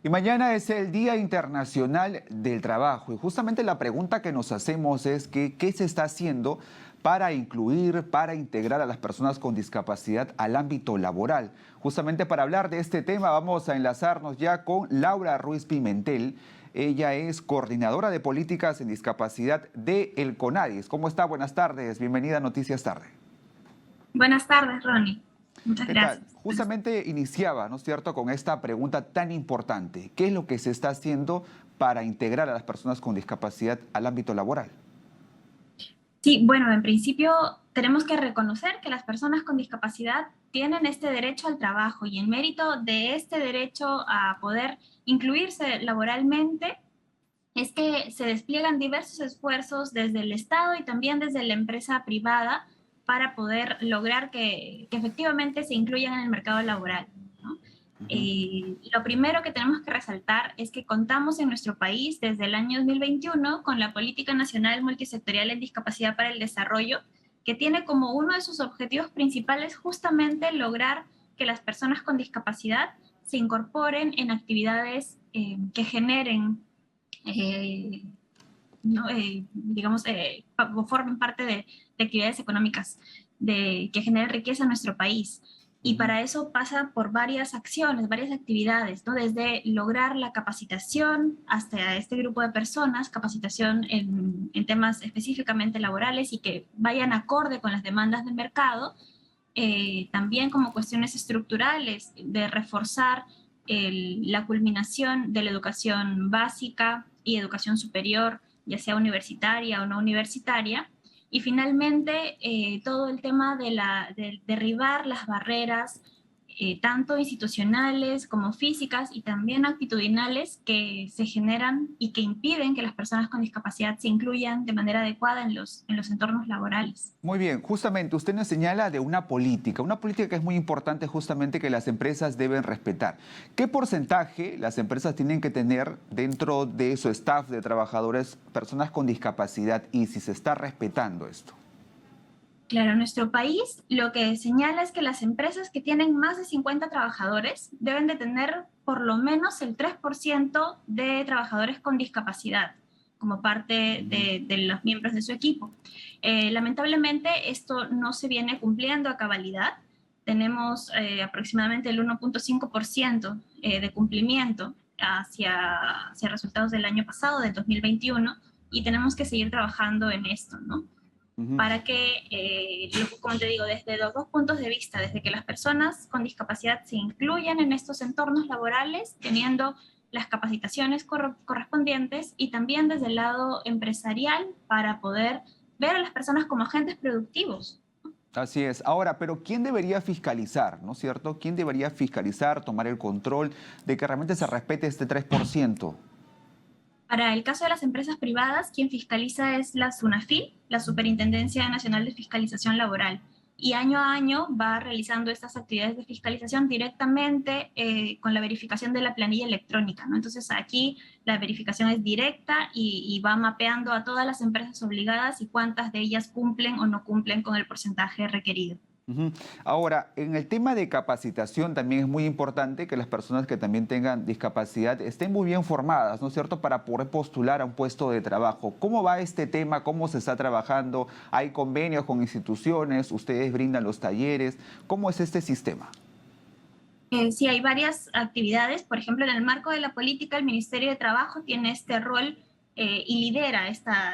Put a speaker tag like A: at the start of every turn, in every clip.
A: Y mañana es el Día Internacional del Trabajo y justamente la pregunta que nos hacemos es que, ¿qué se está haciendo para incluir, para integrar a las personas con discapacidad al ámbito laboral? Justamente para hablar de este tema vamos a enlazarnos ya con Laura Ruiz Pimentel. Ella es coordinadora de políticas en discapacidad de El CONADIS. ¿Cómo está? Buenas tardes. Bienvenida a Noticias Tarde.
B: Buenas tardes, Ronnie. Muchas
A: ¿Qué tal?
B: gracias.
A: Justamente iniciaba, ¿no es cierto?, con esta pregunta tan importante. ¿Qué es lo que se está haciendo para integrar a las personas con discapacidad al ámbito laboral?
B: Sí, bueno, en principio tenemos que reconocer que las personas con discapacidad tienen este derecho al trabajo y en mérito de este derecho a poder incluirse laboralmente es que se despliegan diversos esfuerzos desde el Estado y también desde la empresa privada para poder lograr que efectivamente se incluyan en el mercado laboral, ¿no?
A: Ujú.
B: Lo primero que tenemos que resaltar es que contamos en nuestro país desde el año 2021 con la Política Nacional Multisectorial en Discapacidad para el Desarrollo, que tiene como uno de sus objetivos principales justamente lograr que las personas con discapacidad se incorporen en actividades que generen eh, ¿no? Digamos, o formen parte de actividades económicas que generen riqueza en nuestro país. Y
A: Ujú.
B: para eso pasa por varias acciones, varias actividades, ¿no? Desde lograr la capacitación hasta este grupo de personas, capacitación en temas específicamente laborales y que vayan acorde con las demandas del mercado, también como cuestiones estructurales de reforzar la culminación de la educación básica y educación superior, ya sea universitaria o no universitaria, y finalmente todo el tema de derribar las barreras, tanto institucionales como físicas y también actitudinales que se generan y que impiden que las personas con discapacidad se incluyan de manera adecuada en los entornos laborales.
A: Muy bien, justamente usted nos señala de una política que es muy importante justamente que las empresas deben respetar. ¿Qué porcentaje las empresas tienen que tener dentro de su staff de trabajadores, personas con discapacidad y si se está respetando esto?
B: Claro, en nuestro país lo que señala es que las empresas que tienen más de 50 trabajadores deben de tener por lo menos el 3% de trabajadores con discapacidad como parte
A: Ujú.
B: de los miembros de su equipo. Lamentablemente esto no se viene cumpliendo a cabalidad. Tenemos aproximadamente el 1.5% de cumplimiento hacia resultados del año pasado, del 2021, y tenemos que seguir trabajando en esto, ¿no?
A: Ujú.
B: Para que, como te digo, desde los dos puntos de vista, desde que las personas con discapacidad se incluyan en estos entornos laborales, teniendo las capacitaciones correspondientes y también desde el lado empresarial para poder ver a las personas como agentes productivos.
A: Así es. Ahora, pero ¿quién debería fiscalizar, no es cierto? ¿Quién debería fiscalizar, tomar el control de que realmente se respete este 3%?
B: Para el caso de las empresas privadas, quien fiscaliza es la SUNAFIL, la Superintendencia Nacional de Fiscalización Laboral, y año a año va realizando estas actividades de fiscalización directamente con la verificación de la planilla electrónica, ¿no? Entonces aquí la verificación es directa y va mapeando a todas las empresas obligadas y cuántas de ellas cumplen o no cumplen con el porcentaje requerido.
A: Ujú. Ahora, en el tema de capacitación también es muy importante que las personas que también tengan discapacidad estén muy bien formadas, ¿no es cierto?, para poder postular a un puesto de trabajo. ¿Cómo va este tema? ¿Cómo se está trabajando? ¿Hay convenios con instituciones? ¿Ustedes brindan los talleres? ¿Cómo es este sistema?
B: Sí, hay varias actividades. Por ejemplo, en el marco de la política, el Ministerio de Trabajo tiene este rol y lidera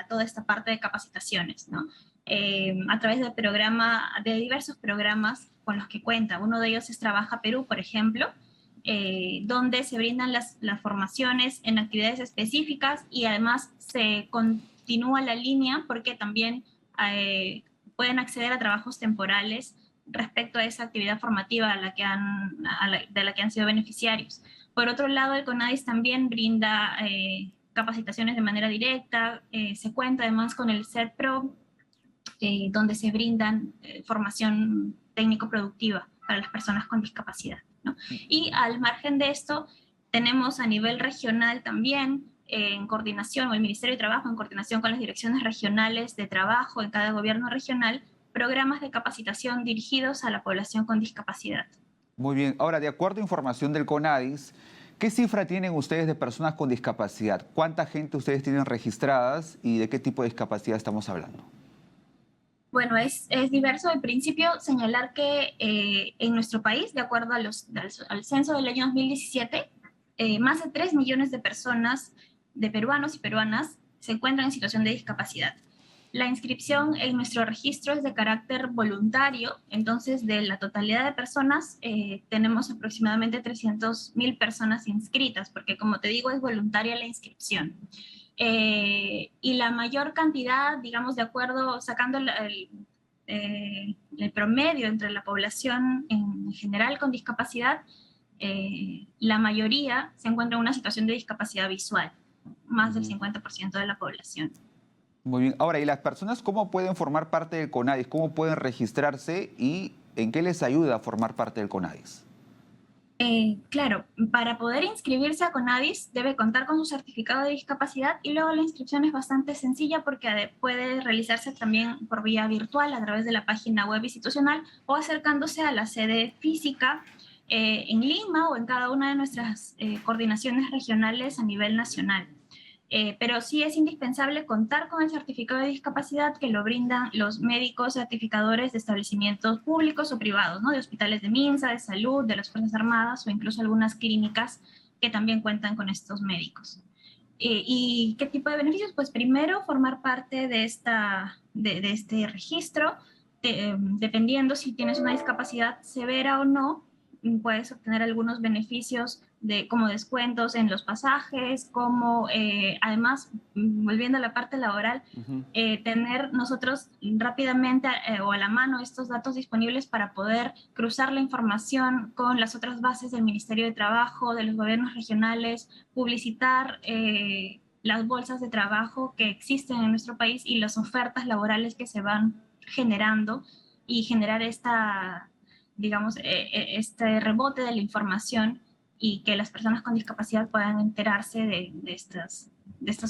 B: toda esta parte de capacitaciones, ¿no? A través de diversos programas con los que cuenta. Uno de ellos es Trabaja Perú, por ejemplo, donde se brindan las formaciones en actividades específicas y además se continúa la línea porque también eh, pueden acceder a trabajos temporales respecto a esa actividad formativa de la que han sido beneficiarios. Por otro lado, el CONADIS también brinda capacitaciones de manera directa, se cuenta además con el CERPRO, donde se brindan formación técnico-productiva para las personas con discapacidad, ¿no? Y al margen de esto, tenemos a nivel regional también, en coordinación, o el Ministerio de Trabajo, en coordinación con las direcciones regionales de trabajo en cada gobierno regional, programas de capacitación dirigidos a la población con discapacidad.
A: Muy bien. Ahora, de acuerdo a información del CONADIS, ¿Qué cifra tienen ustedes de personas con discapacidad? ¿Cuánta gente ustedes tienen registradas y de qué tipo de discapacidad estamos hablando?
B: Bueno, es diverso. Al principio, señalar que en nuestro país, de acuerdo a al censo del año 2017, más de 3 millones de personas, de peruanos y peruanas, se encuentran en situación de discapacidad. La inscripción en nuestro registro es de carácter voluntario, entonces de la totalidad de personas tenemos aproximadamente 300.000 personas inscritas, porque como te digo es voluntaria la inscripción. Y la mayor cantidad, digamos, de acuerdo, sacando el promedio entre la población en general con discapacidad, la mayoría se encuentra en una situación de discapacidad visual, más del 50% de la población.
A: Muy bien. Ahora, ¿y las personas cómo pueden formar parte del CONADIS? ¿Cómo pueden registrarse y en qué les ayuda a formar parte del CONADIS?
B: Claro, para poder inscribirse a CONADIS debe contar con su certificado de discapacidad y luego la inscripción es bastante sencilla porque puede realizarse también por vía virtual a través de la página web institucional o acercándose a la sede física en Lima o en cada una de nuestras coordinaciones regionales a nivel nacional. Pero sí es indispensable contar con el certificado de discapacidad que lo brindan los médicos certificadores de establecimientos públicos o privados, ¿no? De hospitales de MINSA, de salud, de las Fuerzas Armadas o incluso algunas clínicas que también cuentan con estos médicos. ¿Y qué tipo de beneficios? Pues primero, formar parte de este registro, dependiendo si tienes una discapacidad severa o no, puedes obtener algunos beneficios como descuentos en los pasajes, como además, volviendo a la parte laboral, tener nosotros rápidamente o a la mano estos datos disponibles para poder cruzar la información con las otras bases del Ministerio de Trabajo, de los gobiernos regionales, publicitar las bolsas de trabajo que existen en nuestro país y las ofertas laborales que se van generando y generar digamos, este rebote de la información y que las personas con discapacidad puedan enterarse de estas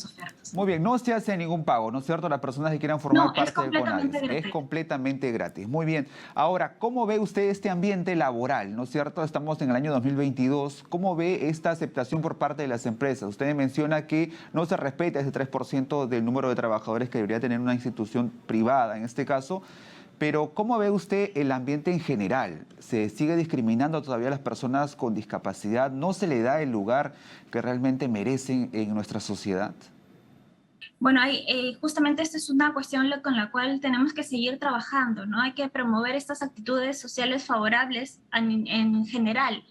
B: ofertas.
A: Muy bien, no se hace ningún pago, ¿no es cierto? Las personas que quieran formar
B: No, es
A: parte del CONADIS.
B: completamente gratuito.
A: Es completamente gratis. Muy bien. Ahora, ¿cómo ve usted este ambiente laboral, ¿no es cierto? Estamos en el año 2022. ¿Cómo ve esta aceptación por parte de las empresas? Usted menciona que no se respeta ese 3% del número de trabajadores que debería tener una institución privada, en este caso. Pero, ¿cómo ve usted el ambiente en general? ¿Se sigue discriminando todavía a las personas con discapacidad? ¿No se le da el lugar que realmente merecen en nuestra sociedad?
B: Bueno, justamente esta es una cuestión con la cual tenemos que seguir trabajando, ¿no? Hay que promover estas actitudes sociales favorables en general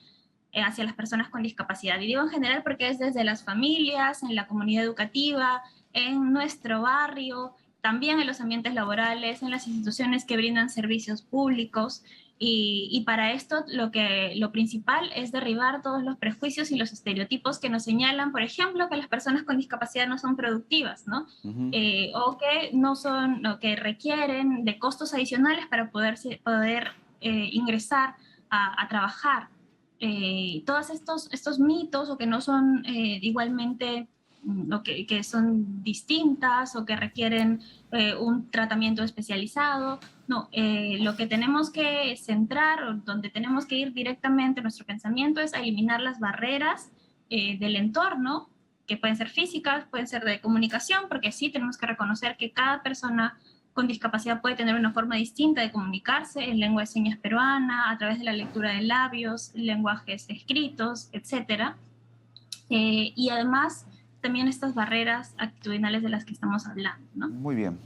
B: hacia las personas con discapacidad. Y digo en general porque es desde las familias, en la comunidad educativa, en nuestro barrio, también en los ambientes laborales, en las instituciones que brindan servicios públicos. Y para esto lo principal es derribar todos los prejuicios y los estereotipos que nos señalan, por ejemplo, que las personas con discapacidad no son productivas, ¿no? O que no son, o que requieren de costos adicionales para poder ingresar a trabajar. Todos estos mitos o que no son igualmente o que son distintas o que requieren un tratamiento especializado. No, lo que tenemos que centrar o donde tenemos que ir directamente nuestro pensamiento es a eliminar las barreras del entorno, que pueden ser físicas, pueden ser de comunicación, porque sí tenemos que reconocer que cada persona con discapacidad puede tener una forma distinta de comunicarse en lengua de señas peruana, a través de la lectura de labios, lenguajes escritos, etc. Y además también estas barreras actitudinales de las que estamos hablando, ¿no?
A: Muy bien.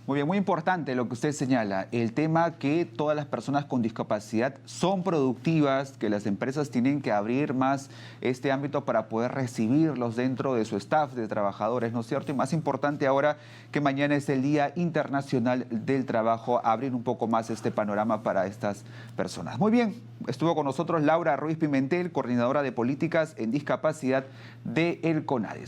A: Muy bien, muy importante lo que usted señala, el tema que todas las personas con discapacidad son productivas, que las empresas tienen que abrir más este ámbito para poder recibirlos dentro de su staff de trabajadores, ¿no es cierto? Y más importante ahora que mañana es el Día Internacional del Trabajo, abrir un poco más este panorama para estas personas. Muy bien, estuvo con nosotros Laura Ruiz Pimentel, coordinadora de políticas en discapacidad de el CONADIS.